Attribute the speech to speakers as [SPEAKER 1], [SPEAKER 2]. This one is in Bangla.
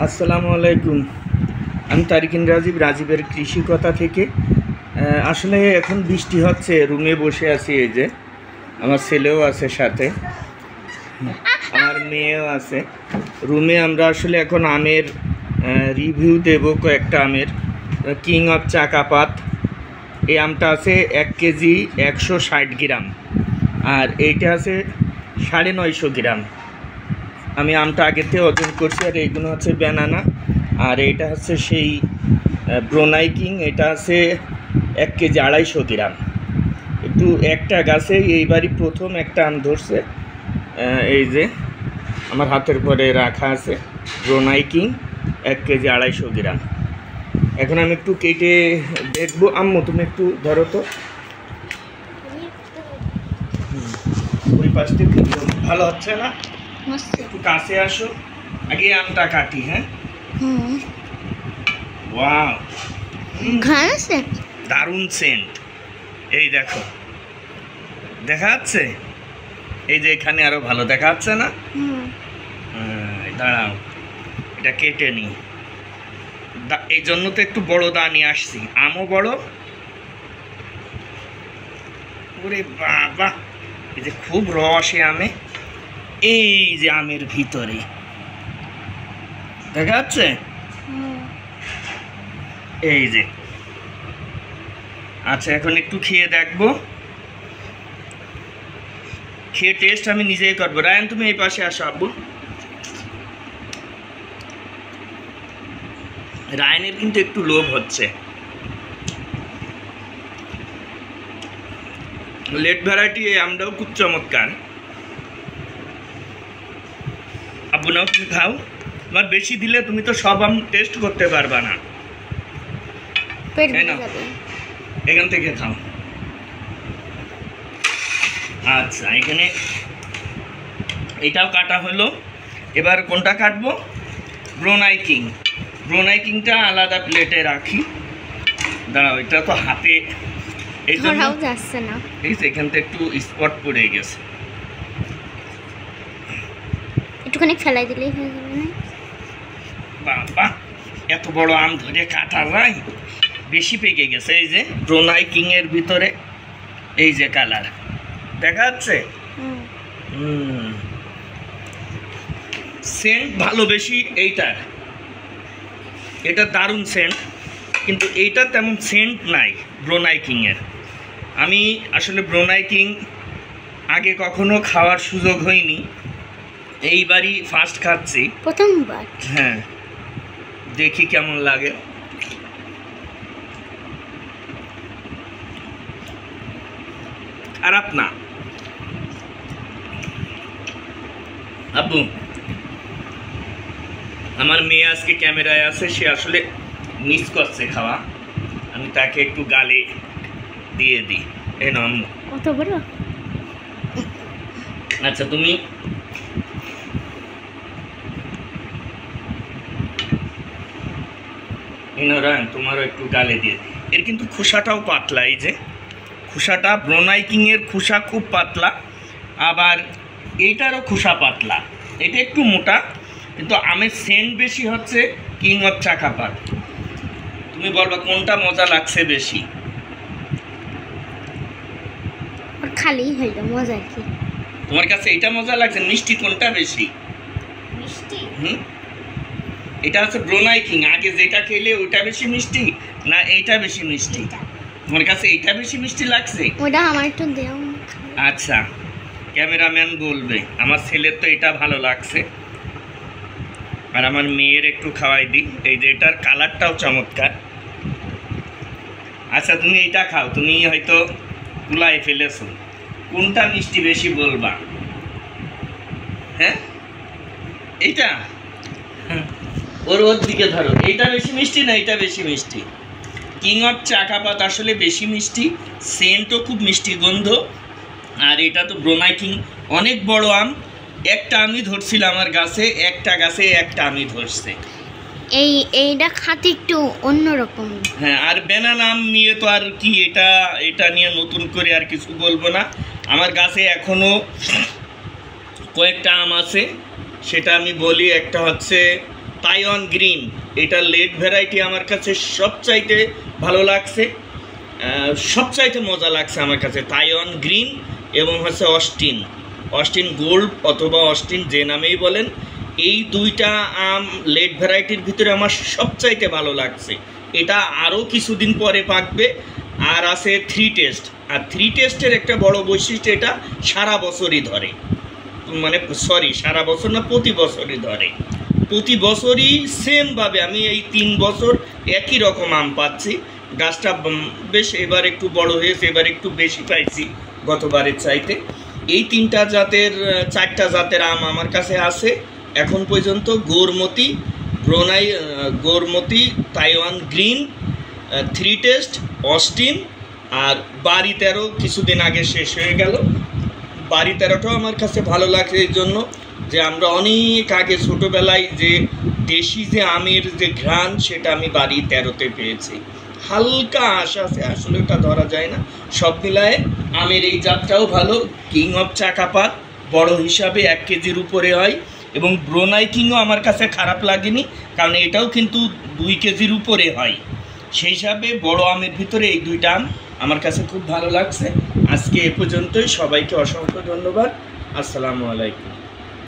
[SPEAKER 1] আসসালামু আলাইকুম। আমি তারিকিন রাজীব, রাজীবের কৃষি কথা থেকে। আসলে এখন বৃষ্টি হচ্ছে, রুমে বসে আছি। এই যে আমার ছেলেও আছে সাথে, আমার মেয়েও আছে রুমে। আমরা আসলে এখন আমের রিভিউ দেব, কয়েকটা আমের। কিং অফ চাকাপাত, এই আমটা আছে 1 কেজি 160 গ্রাম, আর এইটা আছে 950 গ্রাম। আমি আমটা আগেতে ওজন করছি। আর এইগুলো হচ্ছে ব্যানানা, আর এইটা হচ্ছে সেই ব্রোনাই কিং, এটা আছে 1 কেজি 250 গ্রাম। একটু একটা গাছে এইবারই প্রথম একটা আম ধরছে। এই যে আমার হাতের পরে রাখা আছে ব্রোনাই কিং 1 কেজি 250 গ্রাম। এখন আমি একটু কেটে দেখবো। আম্মু তুমি একটু ধরো তো, ওই পাশ থেকে ভালো হচ্ছে না, একটু কাছে আসো, আগে আমটা কাটি। হ্যাঁ, ওয়াও, দারুণ সেন্ট। এই দেখো, দেখা যাচ্ছে? এই যে এখানে আরো ভালো দেখা যাচ্ছে না? দাঁড়াও, এটা কেটে নি। এই জন্য তো একটু বড় দা নিয়ে আসছি, আমও বড়। ওরে বাবা, এই যে খুব রসে আমে। এই যে আমের ভিতরে দেখা যাচ্ছে, এই যে। আচ্ছা, এখন একটু খেয়ে দেখবো, খেয়ে টেস্ট আমি নিজেই করবো। রায়ান তুমি এই পাশে আসো। আব্বু, রায়ানের কিন্তু একটু লোভ হচ্ছে। লেট ভ্যারাইটি এই আমটাও খুব চমৎকার। আব্বু নাও, তুমি খাও। তোমার বেশি দিলে তুমি তো সব আম টেস্ট করতে পারবা না, এখান থেকে খাও। আচ্ছা, এখানে এটাও কাটা হলো। এবার কোনটা কাটবো? ব্রোনাই কিং। ব্রোনাই কিংটা আলাদা প্লেটে রাখি। দাঁড়াও, এটা তো হাতে এই জন্য যাচ্ছে না, ঠিক আছে? এখান থেকে একটু স্পট পড়ে গেছে,
[SPEAKER 2] একটুখানি ফেলাই দিলেই হয়ে যাবে না?
[SPEAKER 1] বাবা, এত বড় আম ধরে কাটা যায়? বেশি পেকে গেছে। এই যে ব্রোনাই কিং এর ভিতরে এই যে কালার দেখা যাচ্ছে। সেন্ট ভালো বেশি এইটার, এটা দারুণ সেন্ট, কিন্তু এইটা তেমন সেন্ট নাই ব্রোনাই কিং এর। আমি আসলে ব্রোনাই কিং আগে কখনো খাওয়ার সুযোগ হয়নি, এইবারই ফার্স্ট খাচ্ছি,
[SPEAKER 2] প্রথমবার।
[SPEAKER 1] হ্যাঁ, দেখি কেমন লাগে। খারাপ না। আব্বু, আমার মেয়ে আজকে ক্যামেরায় আছে, সে আসলে মিস করছে খাওয়া, আমি তাকে একটু গালে দিয়ে দিই। এই নাও আম্মু।
[SPEAKER 2] কত বড়?
[SPEAKER 1] আচ্ছা, তুমি তোমারও একটু গালে দিয়ে। এর কিন্তু খোসাটাও পাতলা, এই যে খোসাটা, ব্রোনাই কিং এর খোসা খুব পাতলা, আবার এইটারও খোসা পাতলা। এটা একটু মোটা, কিন্তু আমের সেন্ট বেশি হচ্ছে কিং অফ চাকাপাত। তুমি বলবা কোনটা মজা লাগছে বেশি?
[SPEAKER 2] খালি হইলো মজা কি?
[SPEAKER 1] তোমার কাছে এটা মজা লাগছে? মিষ্টি কোনটা বেশি?
[SPEAKER 2] মিষ্টি।
[SPEAKER 1] এটা হচ্ছে ব্রোনাই কিং, আগে যেটা খেলে ওইটা বেশি মিষ্টি না এইটা বেশি মিষ্টি? তোমার কাছে এইটা বেশি মিষ্টি লাগছে?
[SPEAKER 2] ওটা আমার একটু দাও।
[SPEAKER 1] আচ্ছা, ক্যামেরাম্যান বলবে। আমার ছেলের তো এটা ভালো লাগছে, আর আমার মেয়ের একটু খাওয়াই দিই। এই যে এটার কালারটাও চমৎকার। আচ্ছা, তুমি এইটা খাও, তুমি হয়তো তুলাই ফেলেছো। কোনটা মিষ্টি বেশি বলবা? হ্যাঁ, এইটা? ওর দিকে ধরো, এইটা বেশি মিষ্টি না এইটা বেশি মিষ্টি? কিং অফ চাকাপাত আসলে বেশি মিষ্টি, সেন্টও খুব মিষ্টি গন্ধ। আর এটা তো ব্রোনাই কিং, অনেক বড় আম। একটা আমি ধরছিলাম আমার গাছে, একটা গাছে একটা আমি ধরছে।
[SPEAKER 2] এইটা খাতে একটু অন্যরকম।
[SPEAKER 1] হ্যাঁ, আর ব্যানানা আম নিয়ে তো আর কি, এটা নিয়ে নতুন করে আর কিছু বলবো না। আমার গাছে এখনো কয়েকটা আম আছে, সেটা আমি বলি। একটা হচ্ছে তাইওয়ান গ্রিন, এটা লেট ভ্যারাইটি আমার কাছে সবচাইতে ভালো লাগছে, সবচাইতে মজা লাগছে আমার কাছে তাইওয়ান গ্রিন এবং হচ্ছে অস্টিন গোল্ড অথবা অস্টিন যে নামেই বলেন। এই দুইটা আম লেট ভ্যারাইটির ভিতরে আমার সবচাইতে ভালো লাগছে। এটা আরও কিছুদিন পরে পাকবে। আর আছে 3 টেস্ট, আর 3 টেস্টের একটা বড় বৈশিষ্ট্য, এটা সারা বছরই ধরে, মানে সরি সারা বছর না, প্রতি বছরই ধরে। প্রতি বছরই সেমভাবে আমি এই 3 বছর একই রকম আম পাচ্ছি। গাছটা বেশ এবার একটু বড় হয়েছে, এবার একটু বেশি পাইছি গতবারের চাইতে। এই 3টা জাতের 4টা জাতের আম আমার কাছে আছে এখন পর্যন্ত। Gourmati, Taiwan green, 3 test, Austin আর বাড়ি 13 কিছুদিন আগে শেষ হয়ে গেল। বাড়ি 13টাও আমার কাছে ভালো লাগছে এই জন্য যে আমরা অনেক আগে ছোটোবেলায় যে দেশি যে আমের যে ঘ্রাণ, সেটা আমি বাড়ি 13তে পেয়েছি। হালকা আঁশ আছে, আসলে ওটা ধরা যায় না। সব মিলায়ে আমের এই জাতটাও ভালো। কিং অফ চাকাপাত বড় হিসাবে 1 কেজির উপরে হয়, এবং ব্রোনাই কিংও আমার কাছে খারাপ লাগেনি, কারণ এটাও কিন্তু 2 কেজির উপরে হয়। সেই হিসাবে বড় আমের ভিতরে এই 2টা আম আমার কাছে খুব ভালো লাগছে। আজকে এ পর্যন্তই। সবাইকে অসংখ্য ধন্যবাদ। আসসালামু আলাইকুম।